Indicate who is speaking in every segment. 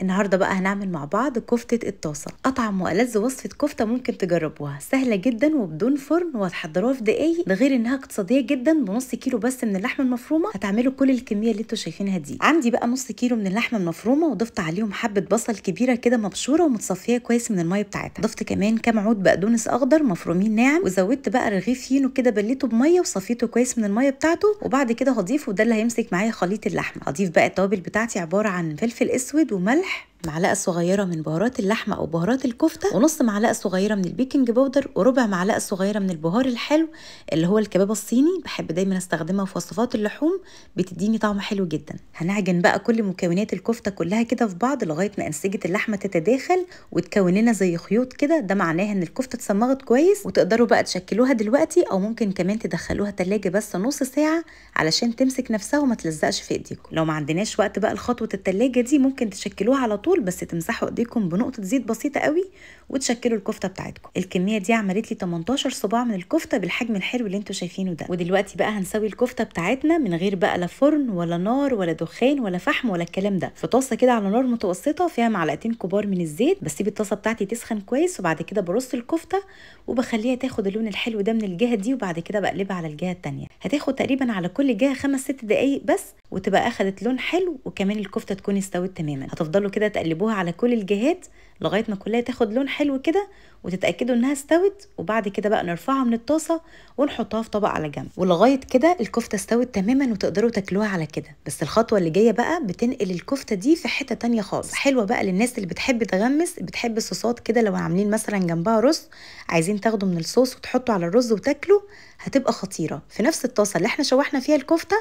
Speaker 1: النهارده بقى هنعمل مع بعض كفتة الطاسة، أطعم وألذ وصفة كفتة ممكن تجربوها، سهلة جدا وبدون فرن وهتحضروها في دقايق، ده غير إنها اقتصادية جدا. بنص كيلو بس من اللحمة المفرومة هتعملوا كل الكمية اللي انتوا شايفينها دي. عندي بقى نص كيلو من اللحمة المفرومة وضفت عليهم حبة بصل كبيرة كده مبشورة ومتصفية كويس من المية بتاعتها، ضفت كمان كام عود بقدونس أخضر مفرومين ناعم، وزودت بقى رغيف فينو كده بليته بمية وصفيته كويس من المية بتاعته، وبعد كده هضيفه ده اللي هيمسك معايا خليط اللحمة. هضيف بقى التوابل بتاعتي عبارة عن فلفل اسود وملح، معلقه صغيره من بهارات اللحمه او بهارات الكفته، ونص معلقه صغيره من البيكنج باودر، وربع معلقه صغيره من البهار الحلو اللي هو الكباب الصيني، بحب دايما استخدمها في وصفات اللحوم بتديني طعم حلو جدا. هنعجن بقى كل مكونات الكفته كلها كده في بعض لغايه ما انسجه اللحمه تتداخل وتكون لنا زي خيوط كده، ده معناها ان الكفته اتسمغت كويس. وتقدروا بقى تشكلوها دلوقتي او ممكن كمان تدخلوها تلاجة بس نص ساعه علشان تمسك نفسها وما تلزقش في ايديكم. لو ما عندناش وقت بقى لخطوه التلاجة دي ممكن تشكلوها على طول، بس تمسحوا ايديكم بنقطه زيت بسيطه قوي وتشكلوا الكفته بتاعتكم. الكميه دي عملت لي 18 صباع من الكفته بالحجم الحلو اللي انتوا شايفينه ده. ودلوقتي بقى هنسوي الكفته بتاعتنا من غير بقى لا فرن ولا نار ولا دخان ولا فحم ولا الكلام ده، في طاسه كده على نار متوسطه فيها معلقتين كبار من الزيت. بسيب الطاسه بتاعتي تسخن كويس وبعد كده برص الكفته وبخليها تاخد اللون الحلو ده من الجهه دي، وبعد كده بقلبها على الجهه الثانيه. هتاخد تقريبا على كل جهه 5-6 دقايق بس وتبقى اخدت لون حلو، وكمان الكفته تكون استوت تماما. هتفضلوا كده تقلبوها على كل الجهات لغايه ما كلها تاخد لون حلو كده وتتاكدوا انها استوت، وبعد كده بقى نرفعها من الطاسه ونحطها في طبق على جنب. ولغايه كده الكفته استوت تماما وتقدروا تاكلوها على كده. بس الخطوه اللي جايه بقى بتنقل الكفته دي في حته تانية خالص، حلوه بقى للناس اللي بتحب تغمس، بتحب الصوصات كده. لو عاملين مثلا جنبها رز عايزين تاخدوا من الصوص وتحطوا على الرز وتاكلوا، هتبقى خطيره. في نفس الطاسه اللي احنا شوحنا فيها الكفته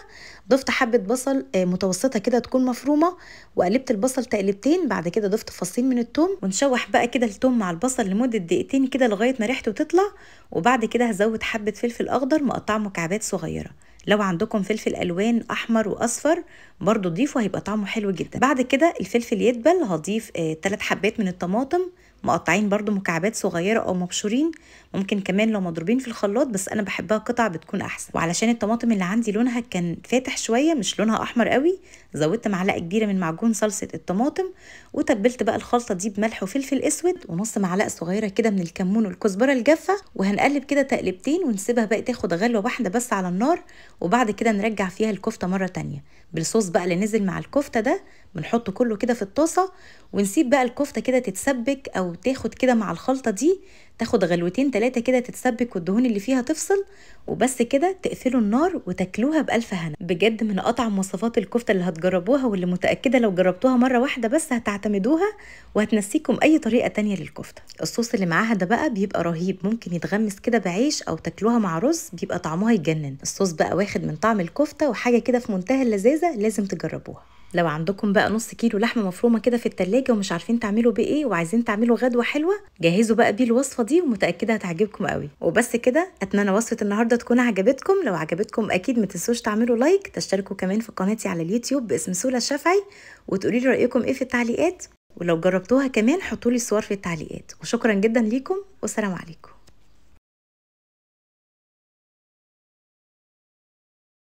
Speaker 1: ضفت حبه بصل متوسطه كده تكون مفرومه، وقلبت البصل تقلبتين، بعد كده ضفت فصين من الثوم ونشوح بقى كده الثوم مع البصل لمده دقيقتين كده لغايه ما ريحته تطلع. وبعد كده هزود حبه فلفل اخضر مقطعه مكعبات صغيره، لو عندكم فلفل الوان احمر واصفر برضو ضيفوا هيبقى طعمه حلو جدا. بعد كده الفلفل يدبل هضيف 3 حبات من الطماطم مقطعين برضو مكعبات صغيره او مبشورين، ممكن كمان لو مضروبين في الخلاط، بس انا بحبها قطع بتكون احسن. وعلشان الطماطم اللي عندي لونها كان فاتح شويه مش لونها احمر قوي، زودت معلقه كبيره من معجون صلصه الطماطم، وتبلت بقى الخلطه دي بملح وفلفل اسود ونص معلقه صغيره كده من الكمون والكزبره الجافه، وهنقلب كده تقلبتين ونسيبها بقى تاخد غلوه واحده بس على النار، وبعد كده نرجع فيها الكفته مره تانية بالصوص بقى اللي نزل مع الكفته ده. بنحطه كله كده في الطاسه ونسيب بقى الكفته كده تتسبك او تاخد كده مع الخلطه دي، تاخد غلوتين 3 كده تتسبك والدهون اللي فيها تفصل، وبس كده تقفلوا النار وتاكلوها بألف هنا. بجد من اطعم وصفات الكفته اللي هتجربوها، واللي متاكده لو جربتوها مره واحده بس هتعتمدوها وهتنسيكم اي طريقه تانية للكفته. الصوص اللي معاها ده بقى بيبقى رهيب، ممكن يتغمس كده بعيش او تاكلوها مع رز بيبقى طعمها يجنن. الصوص بقى واخد من طعم الكفته وحاجه كده في منتهى اللذاذه، لازم تجربوها. لو عندكم بقى نص كيلو لحمه مفرومه كده في التلاجة ومش عارفين تعملوا بيه ايه وعايزين تعملوا غدوه حلوه، جهزوا بقى بيه الوصفه دي ومتاكده هتعجبكم قوي. وبس كده، اتمنى وصفه النهارده تكون عجبتكم. لو عجبتكم اكيد ما تنسوش تعملوا لايك، تشتركوا كمان في قناتي على اليوتيوب باسم سولا الشافعي، وتقولي لي رايكم ايه في التعليقات، ولو جربتوها كمان حطوا لي الصور في التعليقات. وشكرا جدا ليكم والسلام عليكم.